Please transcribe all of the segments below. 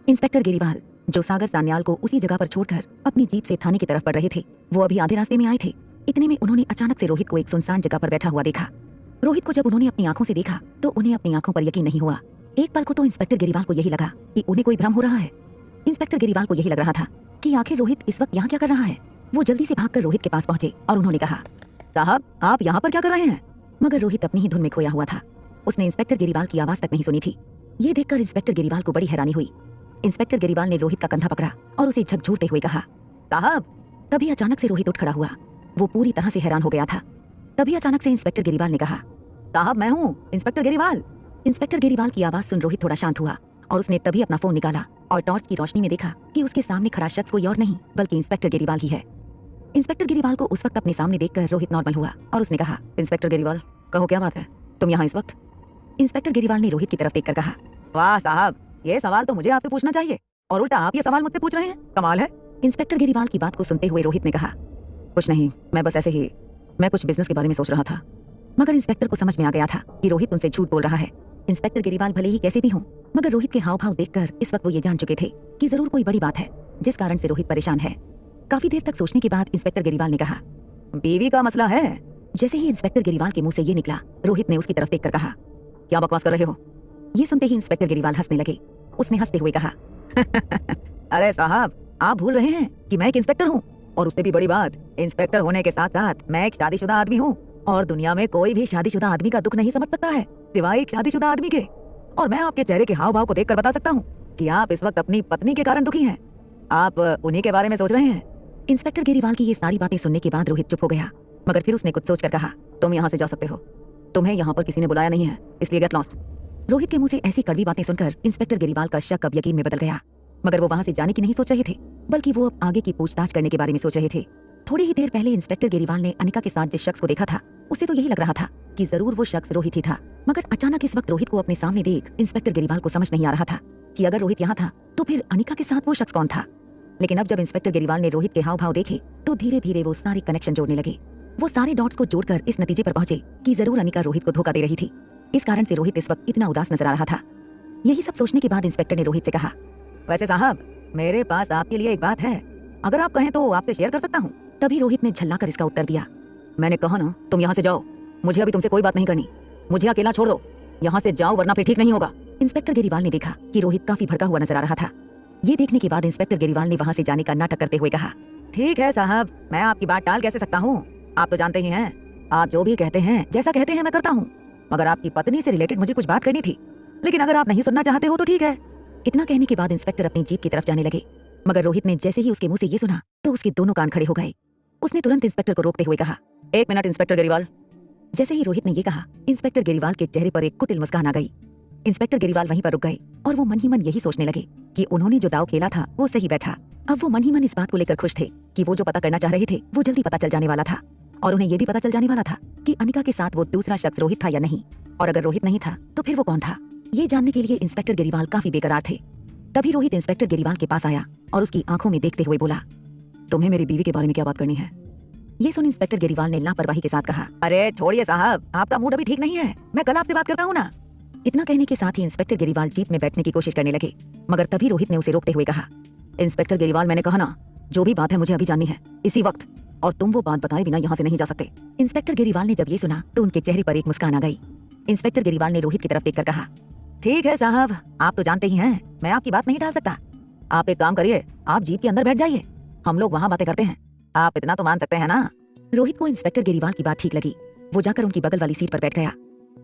Inspector गेरीवाल, जो सागर सान्याल को उसी जगह पर छोड़कर अपनी जीप से थाने की तरफ बढ़ रहे थे, वो अभी आधे रास्ते में आए थे। इतने में उन्होंने अचानक से रोहित को एक सुनसान जगह पर बैठा हुआ देखा। रोहित को जब उन्होंने अपनी आंखों से देखा तो उन्हें अपनी आंखों पर यकीन नहीं हुआ। एक पल को तो इंस्पेक्टर गेरीवाल को यही लगा कि उन्हें कोई भ्रम हो रहा है। इंस्पेक्टर गेरीवाल को यही लग रहा था कि आखिर रोहित इस वक्त यहाँ क्या कर रहा है। वो जल्दी से भागकर रोहित के पास पहुंचे और उन्होंने कहा, साहब आप यहाँ पर क्या कर रहे हैं? मगर रोहित अपनी ही धुन में खोया हुआ था। उसने इंस्पेक्टर गेरीवाल की आवाज तक नहीं सुनी थी। ये देखकर इंस्पेक्टर गेरीवाल को बड़ी हैरानी हुई। इंस्पेक्टर गेरीवाल ने रोहित का कंधा पकड़ा और उसे झकझोरते हुए कहा, साहब। तभी अचानक से रोहित उठ खड़ा हुआ। वो पूरी तरह से हैरान हो गया था। तभी अचानक से इंस्पेक्टर गेरीवाल ने कहा, साहब मैं हूँ इंस्पेक्टर गेरीवाल। इंस्पेक्टर गेरीवाल की आवाज सुन रोहित थोड़ा शांत हुआ और उसने तभी अपना फोन निकाला और टॉर्च की रोशनी में देखा कि उसके सामने खड़ा शख्स कोई और नहीं बल्कि इंस्पेक्टर गेरीवाल ही है। इंस्पेक्टर गेरीवाल को उस वक्त अपने सामने देखकर रोहित नॉर्मल हुआ और उसने कहा, इंस्पेक्टर गेरीवाल कहो क्या बात है, तुम यहाँ इस वक्त? इंस्पेक्टर गेरीवाल ने रोहित की तरफ देखकर कहा, वाह साहब, ये सवाल तो मुझे आपसे पूछना चाहिए और उल्टा आप ये सवाल मुझसे पूछ रहे हैं, कमाल है। इंस्पेक्टर गेरीवाल की बात को सुनते हुए रोहित ने कहा, कुछ नहीं, मैं बस ऐसे ही, मैं कुछ बिजनेस के बारे में सोच रहा था। मगर इंस्पेक्टर को समझ में आ गया था कि रोहित उनसे झूठ बोल रहा है। इंस्पेक्टर गेरीवाल भले ही कैसे भी हों, मगर रोहित के हाव भाव देखकर इस वक्त वो ये जान चुके थे कि जरूर कोई बड़ी बात है जिस कारण से रोहित परेशान है। काफी देर तक सोचने के बाद इंस्पेक्टर गेरीवाल ने कहा, बीवी का मसला है। जैसे ही इंस्पेक्टर गेरीवाल के मुंह से ये निकला, रोहित ने उसकी तरफ देखकर कहा, क्या बकवास कर रहे हो? ये सुनते ही इंस्पेक्टर गेरीवाल हंसने लगे। उसने हंसते हुए कहा, अरे साहब, आप भूल रहे हैं कि मैं एक इंस्पेक्टर हूँ और उससे भी बड़ी बात, इंस्पेक्टर होने के साथ साथ मैं एक शादीशुदा आदमी हूँ और दुनिया में कोई भी शादीशुदा आदमी का दुख नहीं समझ सकता है सिवाय एक शादीशुदा आदमी के। और मैं आपके चेहरे के हाव भाव को देखकर बता सकता हूँ कि आप इस वक्त अपनी पत्नी के कारण दुखी हैं। आप उन्हीं के बारे में सोच रहे हैं। इंस्पेक्टर गेरीवाल की ये सारी बातें सुनने के बाद रोहित चुप हो गया, मगर फिर उसने कुछ सोचकर कहा, तुम यहाँ से जा सकते हो, तुम्हें यहाँ पर किसी ने बुलाया नहीं है, इसलिए गेट लॉस्ट। रोहित के मुंह से ऐसी कड़वी बातें सुनकर इंस्पेक्टर गेरीवाल का शक अब यकीन में बदल गया। मगर वो वहां से जाने की नहीं सोच रहे थे, बल्कि वो अब आगे की पूछताछ करने के बारे में सोच रहे थे। थोड़ी ही देर पहले इंस्पेक्टर गेरीवाल ने अनिका के साथ जिस शख्स को देखा था, उसे तो यही लग रहा था कि जरूर वो शख्स रोहित ही था। मगर अचानक इस वक्त रोहित को अपने सामने देख इंस्पेक्टर गेरीवाल को समझ नहीं आ रहा था कि अगर रोहित यहाँ था तो फिर अनिका के साथ वो शख्स कौन था। लेकिन अब जब इंस्पेक्टर गेरीवाल ने रोहित के हाव भाव देखे तो धीरे धीरे वो सारे कनेक्शन जोड़ने लगे। वो सारे डॉट्स को जोड़कर इस नतीजे पर पहुंचे कि जरूर अनिका रोहित को धोखा दे रही थी। इस कारण से रोहित इस वक्त इतना उदास नजर आ रहा था। यही सब सोचने के बाद इंस्पेक्टर ने रोहित से कहा, वैसे साहब, मेरे पास आपके लिए एक बात है, अगर आप कहें तो आपसे शेयर कर सकता हूँ। तभी रोहित ने झल्लाकर इसका उत्तर दिया, मैंने कहा ना तुम यहाँ से जाओ, मुझे अभी तुमसे कोई बात नहीं करनी, मुझे अकेला छोड़ दो, यहाँ से जाओ वरना फिर ठीक नहीं होगा। इंस्पेक्टर गेरीवाल ने देखा कि रोहित काफी भड़का हुआ नजर आ रहा था। ये देखने के बाद इंस्पेक्टर गेरीवाल ने वहां से जाने का नाटक करते हुए कहा, ठीक है साहब, मैं आपकी बात टाल कैसे सकता हूँ, आप तो जानते ही हैं, आप जो भी कहते हैं, जैसा कहते हैं मैं करता हूँ। मगर आपकी पत्नी से रिलेटेड मुझे कुछ बात करनी थी, लेकिन अगर आप नहीं सुनना चाहते हो तो ठीक है। इतना कहने के बाद इंस्पेक्टर अपनी जीप की तरफ जाने लगे, मगर रोहित ने जैसे ही उसके मुंह से ये सुना तो उसके दोनों कान खड़े हो गए। उसने तुरंत इंस्पेक्टर को रोकते हुए कहा, एक मिनट इंस्पेक्टर गेरीवाल। जैसे ही रोहित ने ये कहा, इंस्पेक्टर गेरीवाल के चेहरे पर एक कुटिल मुस्कान आ गई। इंस्पेक्टर गेरीवाल वहीं पर रुक गए और वो मन ही मन यही सोचने लगे कि उन्होंने जो दाव खेला था वो सही बैठा। अब वो मन ही मन इस बात को लेकर खुश थे कि वो जो पता करना चाह रहे थे वो जल्दी पता चल जाने वाला था और उन्हें ये भी पता चल जाने वाला था कि अनिका के साथ वो दूसरा शख्स रोहित था या नहीं, और अगर रोहित नहीं था तो फिर वो कौन था। ये जानने के लिए इंस्पेक्टर गेरीवाल काफी बेकरार थे। तभी रोहित इंस्पेक्टर गेरीवाल के पास आया और उसकी आंखों में देखते हुए बोला, तुम्हें मेरी बीवी के बारे में क्या बात करनी है? ये सुन इंस्पेक्टर गेरीवाल ने लापरवाही के साथ कहा, अरे छोड़िए साहब, आपका मूड अभी ठीक नहीं है, मैं कल आपसे बात करता हूँ ना। इतना कहने के साथ ही इंस्पेक्टर गेरीवाल जीप में बैठने की कोशिश करने लगे, मगर तभी रोहित ने उसे रोकते हुए कहा, इंस्पेक्टर गेरीवाल, मैंने कहा ना, जो भी बात है मुझे अभी जाननी है इसी वक्त, और तुम वो बात बताए बिना यहाँ से नहीं जा सकते। इंस्पेक्टर गेरीवाल ने जब ये सुना तो उनके चेहरे पर एक मुस्कान आ गई। इंस्पेक्टर गेरीवाल ने रोहित की तरफ देखकर कहा, ठीक है साहब, आप तो जानते ही हैं मैं आपकी बात नहीं टाल सकता। आप एक काम करिए, आप जीप के अंदर बैठ जाइए, हम लोग वहाँ बातें करते हैं, आप इतना तो मान सकते हैं ना। रोहित को इंस्पेक्टर गेरीवाल की बात ठीक लगी। वो जाकर उनकी बगल वाली सीट पर बैठ गया।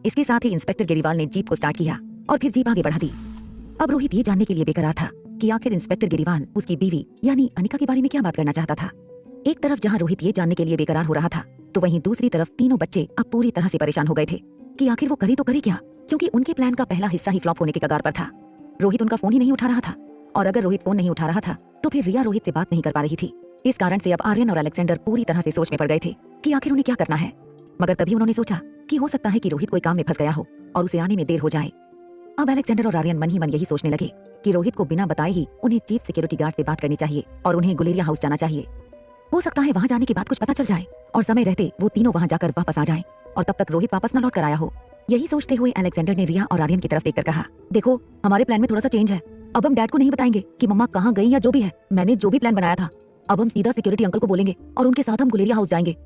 इसके साथ ही इंस्पेक्टर गेरीवाल ने जीप को स्टार्ट किया और फिर जीप आगे बढ़ा दी। अब रोहित ये जानने के लिए बेकरार था कि आखिर इंस्पेक्टर गेरीवाल उसकी बीवी यानी अनिका के बारे में क्या बात करना चाहता था। एक तरफ जहाँ रोहित ये जानने के लिए बेकरार हो रहा था, तो वहीं दूसरी तरफ तीनों बच्चे अब पूरी तरह से परेशान हो गए थे कि आखिर वो करे तो करे क्या, क्योंकि उनके प्लान का पहला हिस्सा ही फ्लॉप होने के कगार पर था। रोहित उनका फोन ही नहीं उठा रहा था, और अगर रोहित फोन नहीं उठा रहा था तो फिर रिया रोहित से बात नहीं कर पा रही थी। इस कारण से अब आर्यन और अलेक्जेंडर पूरी तरह से सोच में पड़ गए थे कि आखिर उन्हें क्या करना है। मगर तभी उन्होंने सोचा कि हो सकता है कि रोहित कोई काम में फंस गया हो और उसे आने में देर हो जाए। अब अलेक्जेंडर और आर्यन मन ही मन यही सोचने लगे कि रोहित को बिना बताए ही उन्हें चीफ सिक्योरिटी गार्ड से बात करनी चाहिए और उन्हें गुलेरिया हाउस जाना चाहिए। हो सकता है वहां जाने के बाद कुछ पता चल जाए और समय रहते वो तीनों वहां जाकर वापस आ जाएं और तब तक रोहित वापस न लौट कर आया हो। यही सोचते हुए अलेक्जेंडर ने रिया और आर्यन की तरफ देखकर कहा, देखो हमारे प्लान में थोड़ा सा चेंज है, अब हम डैड को नहीं बताएंगे कि मम्मा कहाँ गई या जो भी है। मैंने जो भी प्लान बनाया था, अब हम सीधा सिक्योरिटी अंकल को बोलेंगे और उनके साथ हम गुलेरिया हाउस जाएंगे।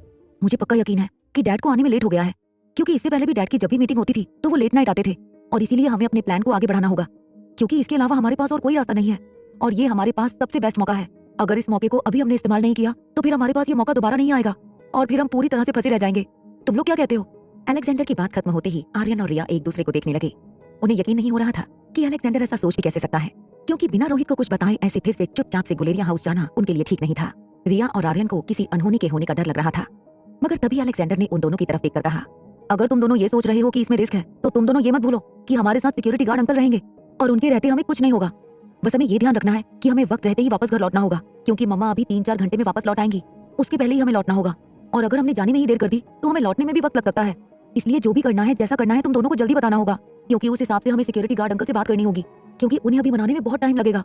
मुझे पक्का यकीन है कि डैड को आने में लेट हो गया है, क्योंकि इससे पहले भी डैड की जब भी मीटिंग होती थी तो वो लेट नाइट आते थे, और इसीलिए हमें अपने प्लान को आगे बढ़ाना होगा, क्योंकि इसके अलावा हमारे पास और कोई रास्ता नहीं है और ये हमारे पास सबसे बेस्ट मौका है। अगर इस मौके को अभी हमने इस्तेमाल नहीं किया तो फिर हमारे पास ये मौका दोबारा नहीं आएगा और फिर हम पूरी तरह से फंसे रह जाएंगे। तुम लोग क्या कहते हो? अलेक्जेंडर की बात खत्म होते ही आर्यन और रिया एक दूसरे को देखने लगे। उन्हें यकीन नहीं हो रहा था कि अलेक्जेंडर ऐसा सोच भी कैसे सकता है, क्योंकि बिना रोहित को कुछ बताए ऐसे फिर से चुपचाप से गुलेरिया हाउस जाना उनके लिए ठीक नहीं था। रिया और आर्यन को किसी अनहोनी के होने का डर लग रहा था, मगर तभी अलेक्जेंडर ने उन दोनों की तरफ देखकर कहा, अगर तुम दोनों ये सोच रहे हो कि इसमें रिस्क है तो तुम दोनों ये मत भूलो कि हमारे साथ सिक्योरिटी गार्ड अंकल रहेंगे और उनके रहते हमें कुछ नहीं होगा। बस हमें ये ध्यान रखना है कि हमें वक्त रहते ही वापस घर लौटना होगा, क्योंकि मम्मा अभी 3-4 घंटे में वापस लौट आएंगी। उसके पहले ही हमें लौटना होगा, और अगर हमने जाने में ही देर कर दी तो हमें लौटने में भी वक्त लग सकता है। इसलिए जो भी करना है, जैसा करना है, तुम दोनों को जल्दी बताना होगा, क्योंकि उस हिसाब से हमें सिक्योरिटी गार्ड अंकल से बात करनी होगी, क्योंकि उन्हें अभी मनाने में बहुत टाइम लगेगा।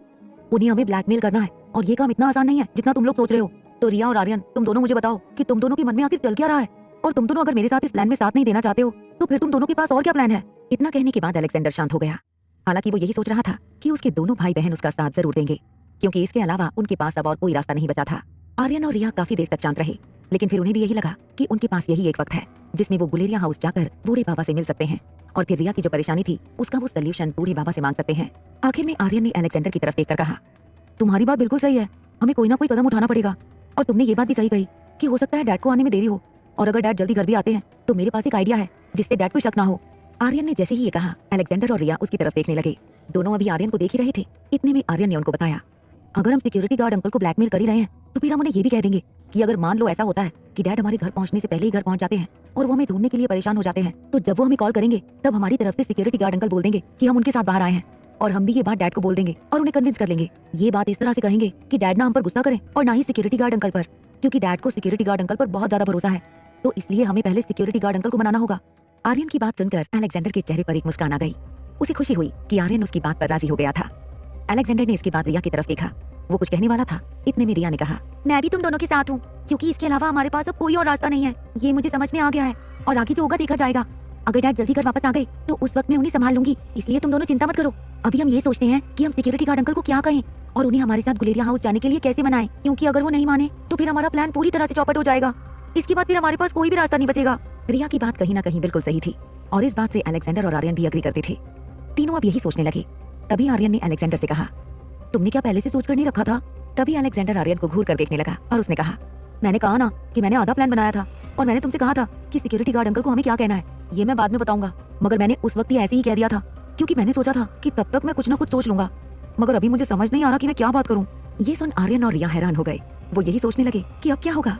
उन्हें हमें ब्लैकमेल करना है और ये काम इतना आसान नहीं है जितना तुम लोग सोच रहे हो। तो रिया और आर्यन, तुम दोनों मुझे बताओ कि तुम दोनों के मन में आखिर चल क्या रहा है, और तुम दोनों अगर मेरे साथ इस प्लान में साथ नहीं देना चाहते हो तो फिर तुम दोनों के पास और क्या प्लान है? इतना कहने के बाद अलेक्जेंडर शांत हो गया। हालांकि वो यही सोच रहा था कि उसके दोनों भाई बहन उसका साथ जरूर देंगे, क्योंकि इसके अलावा उनके पास अब और कोई रास्ता नहीं बचा था। आर्यन और रिया काफी देर तक शांत रहे, लेकिन फिर उन्हें भी यही लगा कि उनके पास यही एक वक्त है जिसमें वो गुलेरिया हाउस जाकर बूढ़े बाबा से मिल सकते हैं, और फिर रिया की जो परेशानी थी उसका वो सल्यूशन बूढ़े बाबा से मांग सकते हैं। आखिर में आर्यन ने अलेक्जेंडर की तरफ देखकर कहा, तुम्हारी बात बिल्कुल सही है, हमें कोई ना कोई कदम उठाना पड़ेगा। और तुमने ये बात भी सही कही कि हो सकता है डैड को आने में देरी हो, और अगर डैड जल्दी घर भी आते हैं तो मेरे पास एक आइडिया है जिससे डैड को शक ना हो। आर्यन ने जैसे ही ये कहा, अलेक्जेंडर और रिया उसकी तरफ देखने लगे। दोनों अभी आर्यन को देख ही रहे थे। इतने में आर्यन ने उनको बताया, अगर हम सिक्योरिटी गार्ड अंकल को ब्लैकमेल कर ही रहे हैं तो फिर हम उन्हें ये भी कह देंगे कि अगर मान लो ऐसा होता है कि डैड हमारे घर पहुंचने से पहले ही घर पहुंच जाते हैं और वो हमें ढूंढने के लिए परेशान हो जाते हैं, तो जब वो हमें कॉल करेंगे तब हमारी तरफ से सिक्योरिटी गार्ड अंकल बोल देंगे कि हम उनके साथ बाहर आए हैं, और हम भी ये बात डैड को बोल देंगे और उन्हें कन्विंस कर लेंगे। ये बात इस तरह से कहेंगे कि डैड ना हम पर गुस्सा करें और ना ही सिक्योरिटी गार्ड अंकल पर, क्योंकि डैड को सिक्योरिटी गार्ड अंकल पर बहुत ज्यादा भरोसा है, तो इसलिए हमें पहले सिक्योरिटी गार्ड अंकल को मनाना होगा। आर्यन की बात सुनकर अलेक्जेंडर के चेहरे पर एक मुस्कान आ गई। उसे खुशी हुई कि आर्यन उसकी बात पर राजी हो गया था। अलेक्जेंडर ने इसके बाद रिया की तरफ देखा। वो कुछ कहने वाला था, इतने में रिया ने कहा, मैं भी तुम दोनों के साथ हूँ, क्योंकि इसके अलावा हमारे पास अब कोई और रास्ता नहीं है। ये मुझे समझ में आ गया है, और आगे जो होगा देखा जाएगा। अगर डैड जल्दी घर वापस आ गए तो उस वक्त मैं उन्हें संभाल लूंगी, इसलिए तुम दोनों चिंता मत करो। अभी हम ये सोचते हैं कि हम सिक्योरिटी गार्ड अंकल को क्या कहें और उन्हें हमारे साथ गुलेरिया हाउस जाने के लिए कैसे मनाएं, क्योंकि अगर वो नहीं माने तो फिर हमारा प्लान पूरी तरह से चौपट हो जाएगा। इसके बाद फिर हमारे पास कोई भी रास्ता नहीं बचेगा। रिया की बात कहीं ना कहीं बिल्कुल सही थी, और इस बात से अलेक्जेंडर और आर्यन भी अग्री करते थे। तीनों अब यही सोचने लगे। तभी आर्यन ने अलेक्जेंडर से कहा, तुमने क्या पहले से सोच कर नहीं रखा था? तभी अलेक्जेंडर आर्यन को घूर कर देखने लगा और उसने कहा, मैंने कहा ना कि मैंने आधा प्लान बनाया था, और मैंने तुमसे कहा था कि सिक्योरिटी गार्ड अंकल को हमें क्या कहना है ये मैं बाद में बताऊंगा, मगर मैंने उस वक्त ही ऐसे ही कह दिया था, क्योंकि मैंने सोचा था कि तब तक मैं कुछ ना कुछ सोच लूंगा, मगर अभी मुझे समझ नहीं आ रहा कि मैं क्या बात करूं। ये सुन आर्यन और रिया हैरान हो गए। वो यही सोचने लगे कि अब क्या होगा।